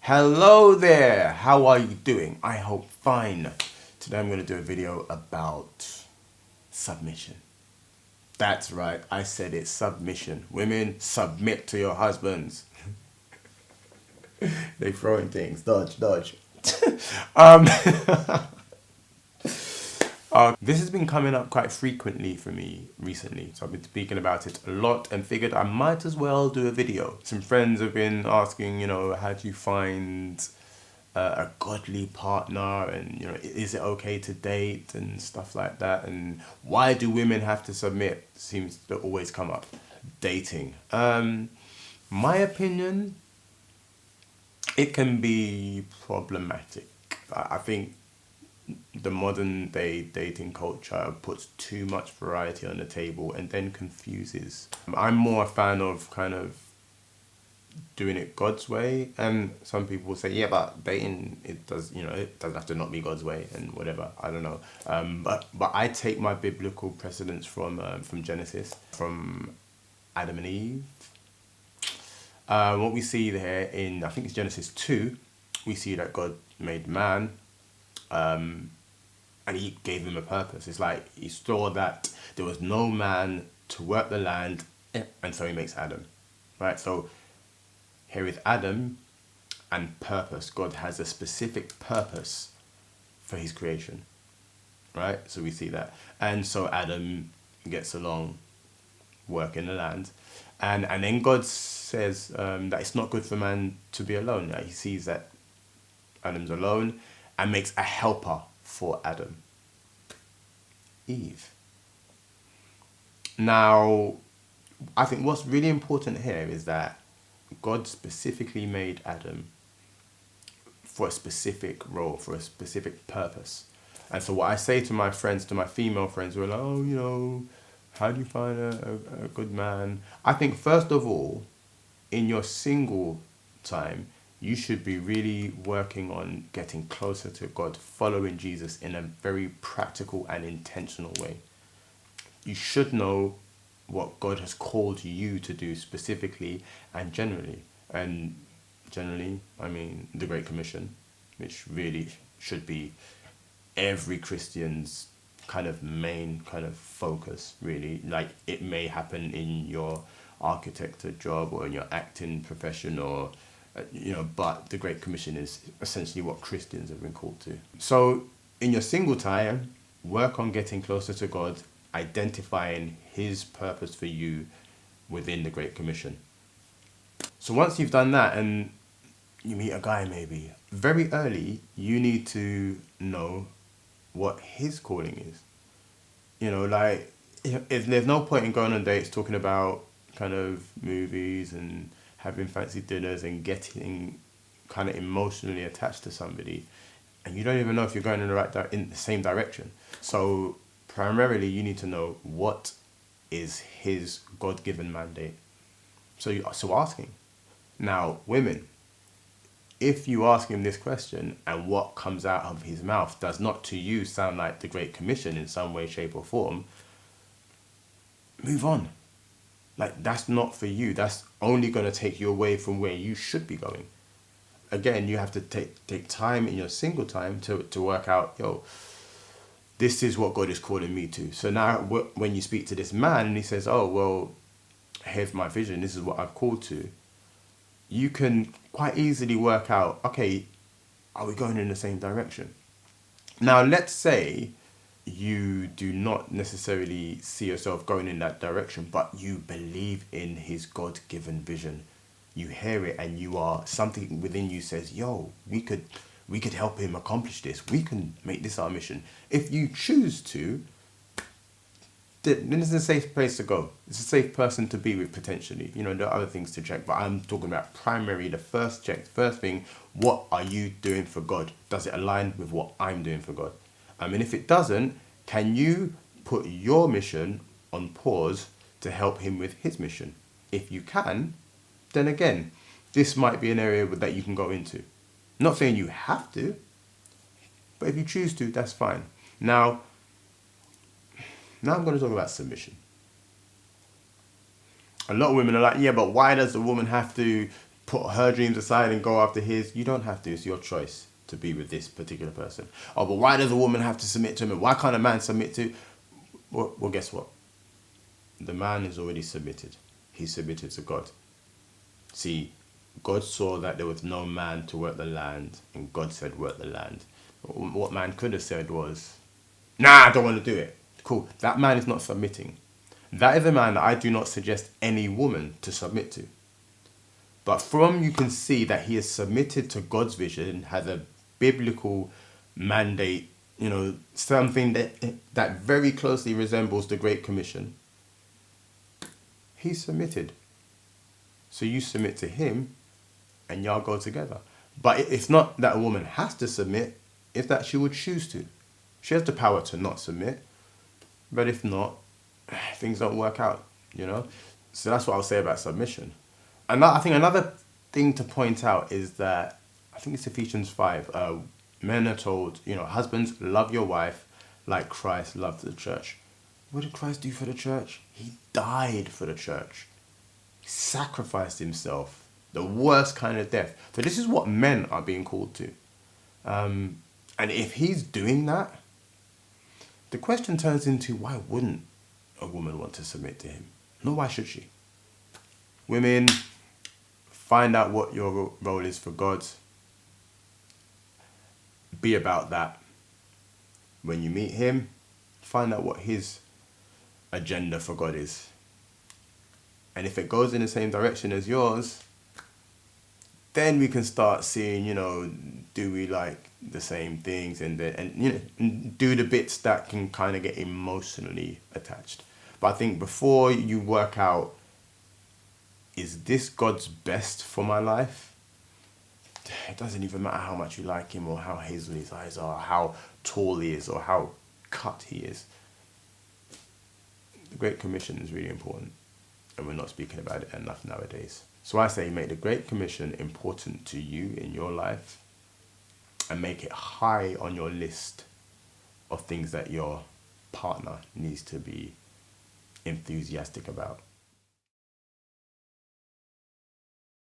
Hello there, how are you doing? I hope fine. Today I'm going to do a video about submission. That's right, I said it, submission. Women, submit to your husbands. They throwing things, dodge. um, this has been coming up quite frequently for me recently, so I've been speaking about it a lot and figured I might as well do a video. Some friends have been asking, how do you find a godly partner, and is it okay to date and stuff like that, and why do women have to submit? Seems to always come up. Dating. My opinion, it can be problematic. I think the modern day dating culture puts too much variety on the table and then confuses. I'm more a fan of kind of doing it God's way, and some people will say, yeah, but dating, it doesn't have to not be God's way and whatever. I don't know, but I take my biblical precedence from Genesis, from Adam and Eve. What we see there in, I think it's Genesis 2, we see that God made man, and he gave him a purpose. It's like he saw that there was no man to work the land, and so he makes Adam, right? So here is Adam and purpose. God has a specific purpose for his creation, right? So we see that. And so Adam gets along, work in the land. And then God says that it's not good for man to be alone. Right? He sees that Adam's alone and makes a helper for Adam, Eve. Now, I think what's really important here is that God specifically made Adam for a specific role, for a specific purpose. And so what I say to my friends, to my female friends who are like, oh, how do you find a good man? I think first of all, in your single time, you should be really working on getting closer to God, following Jesus in a very practical and intentional way. You should know what God has called you to do specifically and generally. And generally, I mean the Great Commission, which really should be every Christian's kind of main kind of focus, really. Like, it may happen in your architecture job or in your acting profession, or but the Great Commission is essentially what Christians have been called to. So in your single time, work on getting closer to God, identifying his purpose for you within the Great Commission. So once you've done that and you meet a guy, maybe very early, you need to know what his calling is. Like, if there's no point in going on dates talking about kind of movies and having fancy dinners and getting kind of emotionally attached to somebody, and you don't even know if you're going in in the same direction. So primarily, you need to know what is his God-given mandate. So ask him. Now, women, if you ask him this question and what comes out of his mouth does not to you sound like the Great Commission in some way, shape or form, move on. Like, that's not for you. That's only going to take you away from where you should be going. Again, you have to take time in your single time to work out, this is what God is calling me to. So now when you speak to this man and he says, oh, well, here's my vision, this is what I've called to, you can quite easily work out, okay, are we going in the same direction? Now, let's say you do not necessarily see yourself going in that direction, but you believe in his God-given vision. You hear it and something within you says, we could help him accomplish this. We can make this our mission. If you choose to, then it's a safe place to go. It's a safe person to be with, potentially. There are other things to check, but I'm talking about primarily the first check. First thing, what are you doing for God? Does it align with what I'm doing for God? And if it doesn't, can you put your mission on pause to help him with his mission? If you can, then again, this might be an area that you can go into. Not saying you have to, but if you choose to, that's fine. Now I'm going to talk about submission. A lot of women are like, yeah, but why does the woman have to put her dreams aside and go after his. You don't have to. It's your choice to be with this particular person. Oh, but why does a woman have to submit to him? And why can't a man submit to? Well, guess what? The man is already submitted. He submitted to God. See, God saw that there was no man to work the land, and God said, work the land. What man could have said was, nah, I don't want to do it. Cool. That man is not submitting. That is a man that I do not suggest any woman to submit to. But from you can see that he is submitted to God's vision, has a biblical mandate, something that very closely resembles the Great Commission. He's submitted. So you submit to him and y'all go together. But it's not that a woman has to submit, it's that she would choose to. She has the power to not submit. But if not, things don't work out, So that's what I'll say about submission. And I think another thing to point out is that, I think it's Ephesians 5, men are told, husbands, love your wife like Christ loved the church. What did Christ do for the church? He died for the church. He sacrificed himself, the worst kind of death. So this is what men are being called to. And if he's doing that, the question turns into, why wouldn't a woman want to submit to him? No, why should she? Women, find out what your role is for God. Be about that. When you meet him, find out what his agenda for God is. And if it goes in the same direction as yours, then we can start seeing, do we like the same things and do the bits that can kind of get emotionally attached. But I think before you work out, is this God's best for my life? It doesn't even matter how much you like him or how hazel his eyes are, how tall he is or how cut he is. The Great Commission is really important, and we're not speaking about it enough nowadays. So I say make the Great Commission important to you in your life and make it high on your list of things that your partner needs to be enthusiastic about.